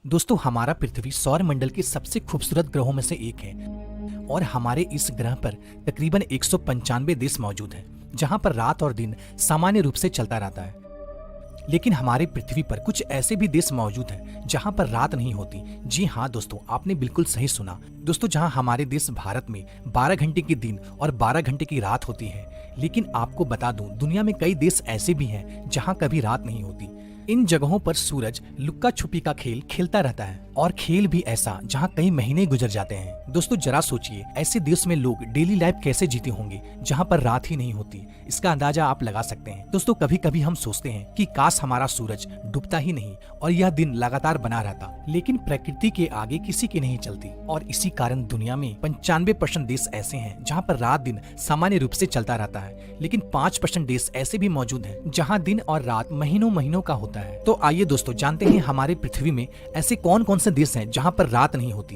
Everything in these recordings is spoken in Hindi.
दोस्तों हमारा पृथ्वी सौर मंडल के सबसे खूबसूरत ग्रहों में से एक है और हमारे इस ग्रह पर तकरीबन 195 देश मौजूद हैं, जहां पर रात और दिन सामान्य रूप से चलता रहता है। लेकिन हमारे पृथ्वी पर कुछ ऐसे भी देश मौजूद हैं जहां पर रात नहीं होती। जी हाँ दोस्तों, आपने बिल्कुल सही सुना। दोस्तों जहां हमारे देश भारत में 12 घंटे की दिन और 12 घंटे की रात होती है, लेकिन आपको बता दूं दुनिया में कई देश ऐसे भी हैं जहां कभी रात नहीं होती। इन जगहों पर सूरज लुक्का छुपी का खेल खेलता रहता है और खेल भी ऐसा जहां कई महीने गुजर जाते हैं। दोस्तों जरा सोचिए, ऐसे देश में लोग डेली लाइफ कैसे जीते होंगे जहां पर रात ही नहीं होती। इसका अंदाजा आप लगा सकते हैं। दोस्तों कभी कभी हम सोचते हैं कि काश हमारा सूरज डूबता ही नहीं और यह दिन लगातार बना रहता, लेकिन प्रकृति के आगे किसी की नहीं चलती और इसी कारण दुनिया में 95% देश ऐसे हैं जहाँ पर रात दिन सामान्य रूप से चलता रहता है, लेकिन 5% देश ऐसे भी मौजूद हैं जहाँ दिन और रात महीनों महीनों का होता है। तो आइए दोस्तों जानते हैं हमारे पृथ्वी में ऐसे कौन कौन से देश हैं जहां पर रात नहीं होती।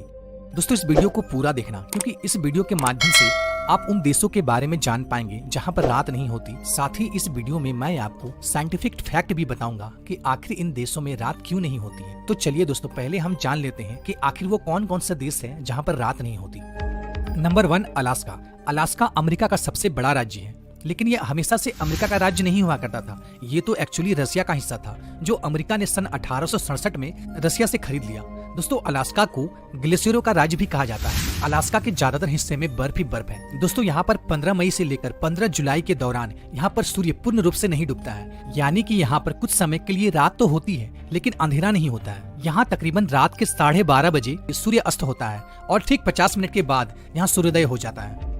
दोस्तों इस वीडियो को पूरा देखना, क्योंकि इस वीडियो के माध्यम से आप उन देशों के बारे में जान पाएंगे जहां पर रात नहीं होती। साथ ही इस वीडियो में मैं आपको साइंटिफिक फैक्ट भी बताऊंगा कि आखिर इन देशों में रात क्यों नहीं होती है। तो चलिए दोस्तों पहले हम जान लेते हैं कि आखिर वो कौन कौन से देश है जहाँ पर रात नहीं होती। Number 1 Alaska. अलास्का अमेरिका का सबसे बड़ा राज्य है, लेकिन यह हमेशा से अमेरिका का राज्य नहीं हुआ करता था। ये तो एक्चुअली रसिया का हिस्सा था, जो अमेरिका ने सन 1867 में रसिया से खरीद लिया। दोस्तों अलास्का को ग्लेशियरों का राज्य भी कहा जाता है। अलास्का के ज्यादातर हिस्से में बर्फ ही बर्फ है। दोस्तों यहाँ पर 15 मई से लेकर 15 जुलाई के दौरान यहाँ पर सूर्य पूर्ण रूप से नहीं डूबता है, यानी कि यहाँ पर कुछ समय के लिए रात तो होती है लेकिन अंधेरा नहीं होता है। यहाँ तकरीबन रात के 12:30 बजे सूर्य अस्त होता है और ठीक 50 मिनट के बाद यहाँ सूर्योदय हो जाता है।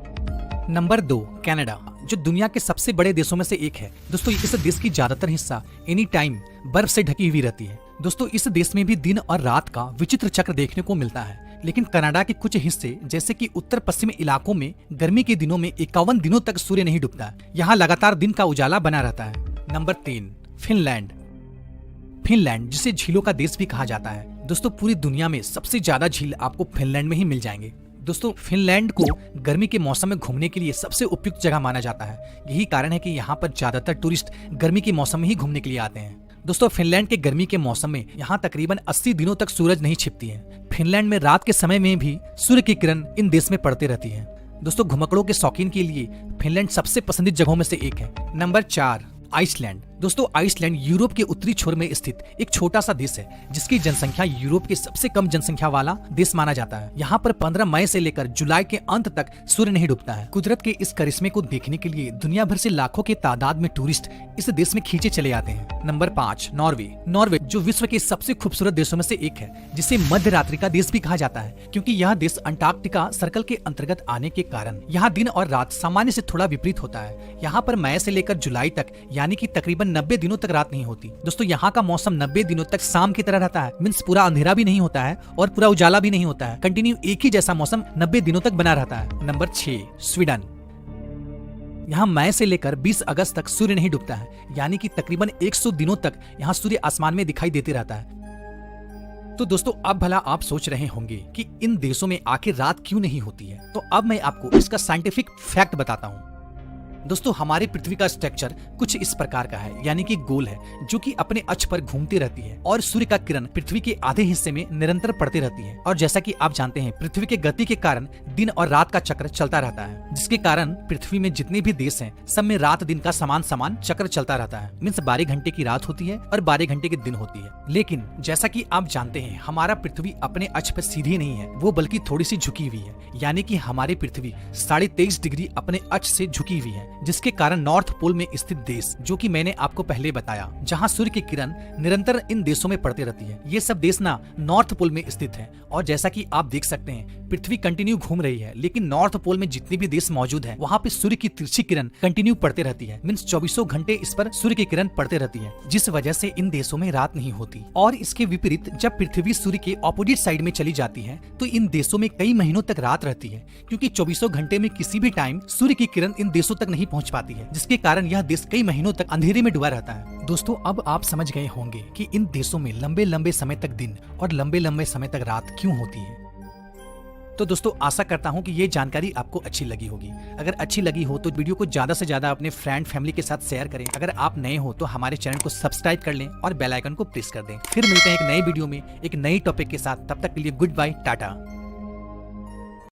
नंबर 2 कनाडा, जो दुनिया के सबसे बड़े देशों में से एक है। दोस्तों इस देश की ज्यादातर हिस्सा एनी टाइम बर्फ से ढकी हुई रहती है। दोस्तों इस देश में भी दिन और रात का विचित्र चक्र देखने को मिलता है, लेकिन कनाडा के कुछ हिस्से जैसे कि उत्तर पश्चिमी इलाकों में गर्मी के दिनों में 51 दिनों तक सूर्य नहीं डूबता है। यहाँ लगातार दिन का उजाला बना रहता है। Number 3 Finland. फिनलैंड जिसे झीलों का देश भी कहा जाता है। दोस्तों पूरी दुनिया में सबसे ज्यादा झील आपको फिनलैंड में ही मिल जाएंगे। दोस्तों फिनलैंड को गर्मी के मौसम में घूमने के लिए सबसे उपयुक्त जगह माना जाता है। यही कारण है कि यहाँ पर ज्यादातर टूरिस्ट गर्मी के मौसम में ही घूमने के लिए आते हैं। दोस्तों फिनलैंड के गर्मी के मौसम में यहाँ तकरीबन 80 दिनों तक सूरज नहीं छिपती है। फिनलैंड में रात के समय में भी सूर्य की किरण इन देश में पड़ती रहती है। दोस्तों घुमक्कड़ों के शौकीन के लिए फिनलैंड सबसे पसंदीदा जगहों में से एक है। Number 4 Iceland. दोस्तों आइसलैंड यूरोप के उत्तरी छोर में स्थित एक छोटा सा देश है, जिसकी जनसंख्या यूरोप के सबसे कम जनसंख्या वाला देश माना जाता है। यहाँ पर 15 मई से लेकर जुलाई के अंत तक सूर्य नहीं डूबता है। कुदरत के इस करिश्मे को देखने के लिए दुनिया भर से लाखों के तादाद में टूरिस्ट इस देश में खींचे चले आते हैं। Number 5 Norway. नॉर्वे जो विश्व के सबसे खूबसूरत देशों में से एक है, जिसे मध्य रात्रि का देश भी कहा जाता है, क्योंकि यह देश अंटार्कटिका सर्कल के अंतर्गत आने के कारण यहाँ दिन और रात सामान्य से थोड़ा विपरीत होता है। यहाँ पर मई से लेकर जुलाई तक यानी कि तकरीबन 90 दिनों तक रात नहीं होती। दोस्तों यहाँ का मौसम 90 दिनों तक शाम की तरह रहता है। मींस पूरा अंधेरा भी नहीं होता है और पूरा उजाला भी नहीं होता है। कंटिन्यू एक ही जैसा मौसम 90 दिनों तक बना रहता है। Number 6 Sweden. यहाँ मई से लेकर 20 अगस्त तक सूर्य नहीं डूबता है, यानी कि तकरीबन 100 दिनों तक यहाँ सूर्य आसमान में दिखाई देते रहता है। तो दोस्तों अब भला आप सोच रहे होंगे कि इन देशों में आखिर रात क्यों नहीं होती है, तो अब मैं आपको इसका साइंटिफिक फैक्ट बताता हूँ। दोस्तों हमारे पृथ्वी का स्ट्रक्चर कुछ इस प्रकार का है, यानी कि गोल है, जो कि अपने अक्ष पर घूमती रहती है और सूर्य का किरण पृथ्वी के आधे हिस्से में निरंतर पड़ती रहती है। और जैसा कि आप जानते हैं पृथ्वी के गति के कारण दिन और रात का चक्र चलता रहता है, जिसके कारण पृथ्वी में जितने भी देश हैं सब में रात दिन का समान समान चक्र चलता रहता है। मीन्स 12 घंटे की रात होती है और 12 घंटे की दिन होती है। लेकिन जैसा कि आप जानते हैं हमारा पृथ्वी अपने अक्ष पर सीधी नहीं है, वो बल्कि थोड़ी सी झुकी हुई है, यानी कि हमारी पृथ्वी 23.5 डिग्री अपने अक्ष से झुकी हुई है, जिसके कारण नॉर्थ पोल में स्थित देश, जो कि मैंने आपको पहले बताया, जहां सूर्य की किरण निरंतर इन देशों में पड़ती रहती है, ये सब देश ना नॉर्थ पोल में स्थित है। और जैसा कि आप देख सकते हैं पृथ्वी कंटिन्यू घूम रही है, लेकिन नॉर्थ पोल में जितने भी देश मौजूद हैं वहां पे सूर्य की तिरछी किरण कंटिन्यू पड़ते रहती है। मीन्स 24 घंटे इस पर सूर्य की किरण पड़ते रहती है, जिस वजह से इन देशों में रात नहीं होती। और इसके विपरीत जब पृथ्वी सूर्य के ऑपोजिट साइड में चली जाती है तो इन देशों में कई महीनों तक रात रहती है, क्योंकि 24 घंटे में किसी भी टाइम सूर्य की किरण इन देशों तक नहीं पहुंच पाती है, जिसके कारण यह देश कई महीनों तक अंधेरे में डूबा रहता है। दोस्तों अब आप समझ गए होंगे कि इन देशों में लंबे लंबे समय तक दिन और लंबे लंबे समय तक रात क्यों होती है। तो दोस्तों आशा करता हूँ कि ये जानकारी आपको अच्छी लगी होगी। अगर अच्छी लगी हो तो वीडियो को ज्यादा से ज्यादा अपने फ्रेंड फैमिली के साथ शेयर करें। अगर आप नए हो तो हमारे चैनल को सब्सक्राइब कर लें और बेल आइकन को प्रेस कर दें। फिर मिलते हैं एक नए वीडियो में एक नई टॉपिक के साथ। तब तक के लिए गुड बाय, टाटा।